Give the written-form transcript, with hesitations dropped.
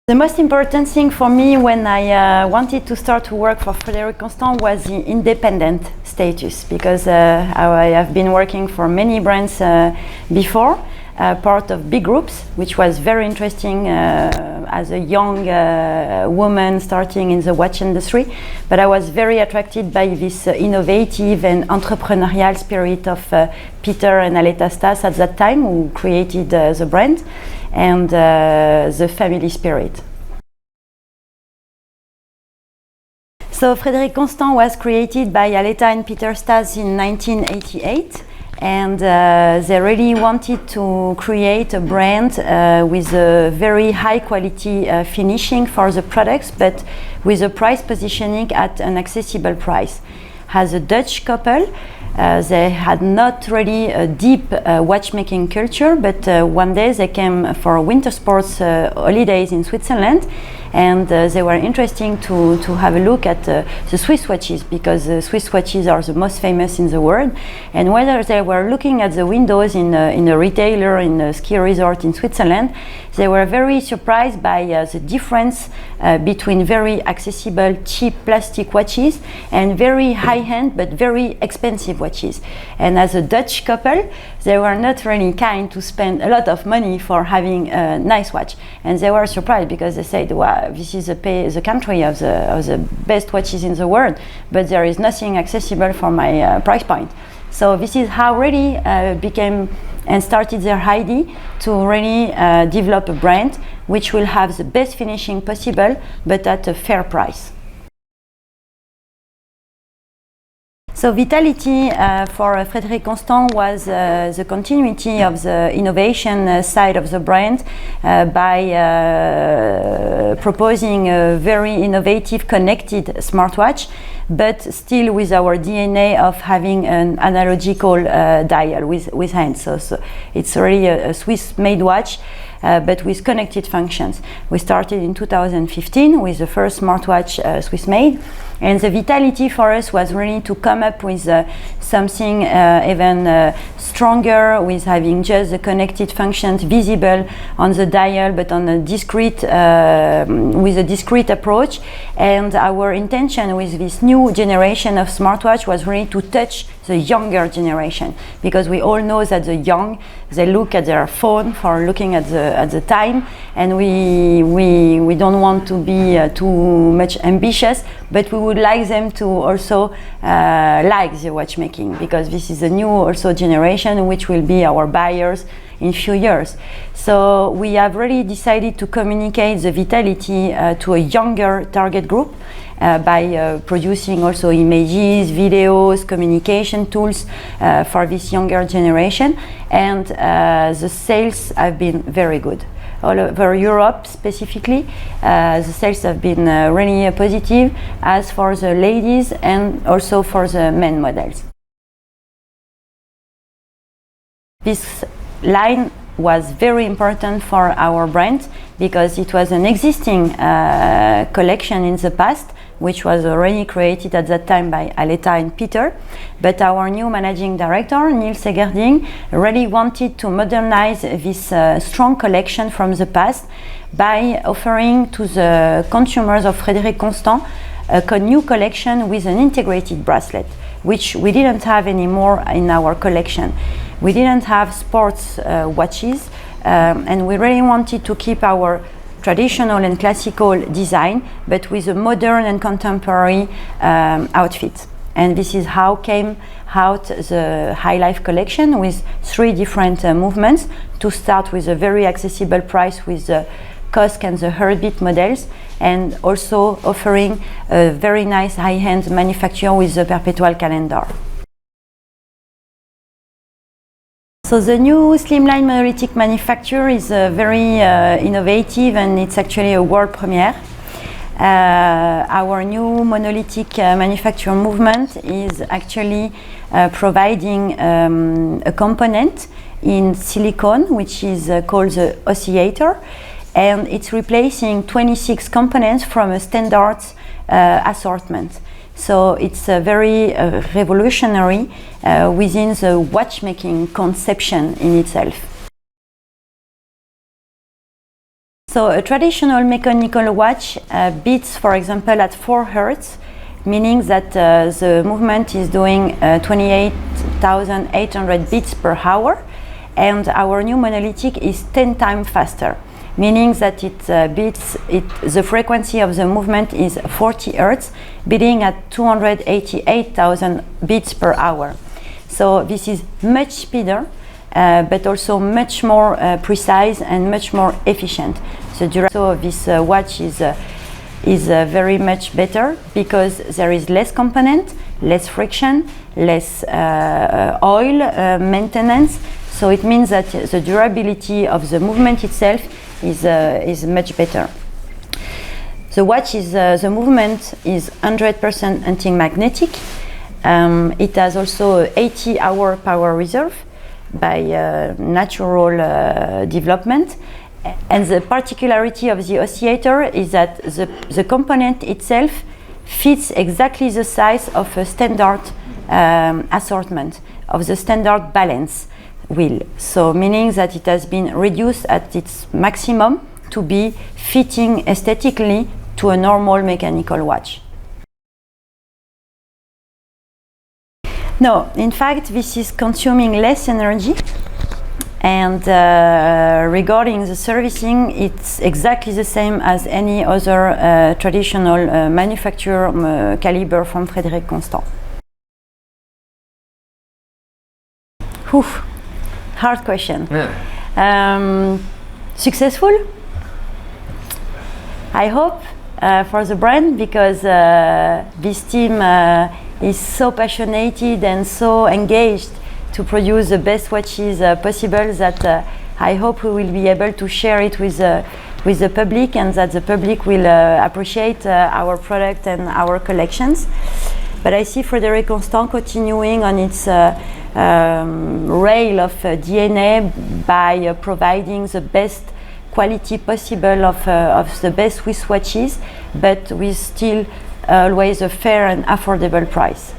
The most important thing for me when I wanted to start to work for Frédéric Constant was the independent status, because I have been working for many brands before, part of big groups, which was very interesting as a young woman starting in the watch industry. But I was very attracted by this innovative and entrepreneurial spirit of Peter and Aletta Stas at that time, who created the brand, and the family spirit. So Frédéric Constant was created by Aletta and Peter Stas in 1988, and they really wanted to create a brand with a very high quality finishing for the products, but with a price positioning at an accessible price. As a Dutch couple, they had not really a deep watchmaking culture, but one day they came for winter sports holidays in Switzerland, and they were interested to have a look at the Swiss watches, because the Swiss watches are the most famous in the world. And whether they were looking at the windows in a retailer in a ski resort in Switzerland, they were very surprised by the difference between very accessible, cheap plastic watches and very high-end but very expensive watches. And as a Dutch couple, they were not really kind to spend a lot of money for having a nice watch. And they were surprised, because they said, wow, this is the country of the best watches in the world, but there is nothing accessible for my price point. So this is how really became and started their idea to really develop a brand which will have the best finishing possible, but at a fair price. So vitality for Frédéric Constant was the continuity of the innovation side of the brand by proposing a very innovative connected smartwatch, but still with our DNA of having an analogical dial with hands. So it's really a Swiss-made watch, but with connected functions. We started in 2015 with the first smartwatch Swiss-made, and the vitality for us was really to come up with something even stronger, with having just the connected functions visible on the dial, but on a discrete, with a discrete approach. And our intention with this new generation of smartwatch was really to touch the younger generation, because we all know that the young, they look at their phone for looking at the time, and we don't want to be too much ambitious, but we would like them to also like the watchmaking, because this is a new also generation which will be our buyers in few years. So we have really decided to communicate the vitality to a younger target group by producing also images, videos, communication tools for this younger generation, and the sales have been very good. All over Europe specifically, the sales have been really positive, as for the ladies and also for the men models. This line was very important for our brand, because it was an existing collection in the past, which was already created at that time by Aletta and Peter. But our new managing director, Niels Egerding, really wanted to modernize this strong collection from the past by offering to the consumers of Frédéric Constant a new collection with an integrated bracelet, which we didn't have anymore in our collection. We didn't have sports watches, and we really wanted to keep our traditional and classical design, but with a modern and contemporary outfit. And this is how came out the High Life collection, with 3 different movements, to start with a very accessible price with the Cosc and the Heartbeat models, and also offering a very nice high-end manufacture with the Perpetual calendar. So the new Slimline monolithic manufacture is very innovative, and it's actually a world premiere. Our new monolithic manufacture movement is actually providing a component in silicone, which is called the oscillator, and it's replacing 26 components from a standard assortment. So it's very revolutionary within the watchmaking conception in itself. So a traditional mechanical watch beats, for example, at 4 Hertz, meaning that the movement is doing 28,800 beats per hour, and our new monolithic is 10 times faster, meaning that the frequency of the movement is 40 Hertz, beating at 288,000 beats per hour. So this is much speeder, but also much more precise and much more efficient. So this watch is very much better because there is less component, less friction, less oil maintenance. So it means that the durability of the movement itself is much better. The watch the movement is 100% anti-magnetic. It has also 80-hour power reserve by natural development. And the particularity of the oscillator is that the component itself fits exactly the size of a standard assortment, of the standard balance wheel. So meaning that it has been reduced at its maximum to be fitting aesthetically to a normal mechanical watch. No, in fact, this is consuming less energy. And regarding the servicing, it's exactly the same as any other traditional manufacturer caliber from Frédéric Constant. Whew, hard question. Yeah. Successful? I hope for the brand, because this team is so passionate and so engaged to produce the best watches possible, that I hope we will be able to share it with the public, and that the public will appreciate our product and our collections. But I see Frédéric Constant continuing on its rail of DNA by providing the best quality possible of the best Swiss watches, but with still always a fair and affordable price.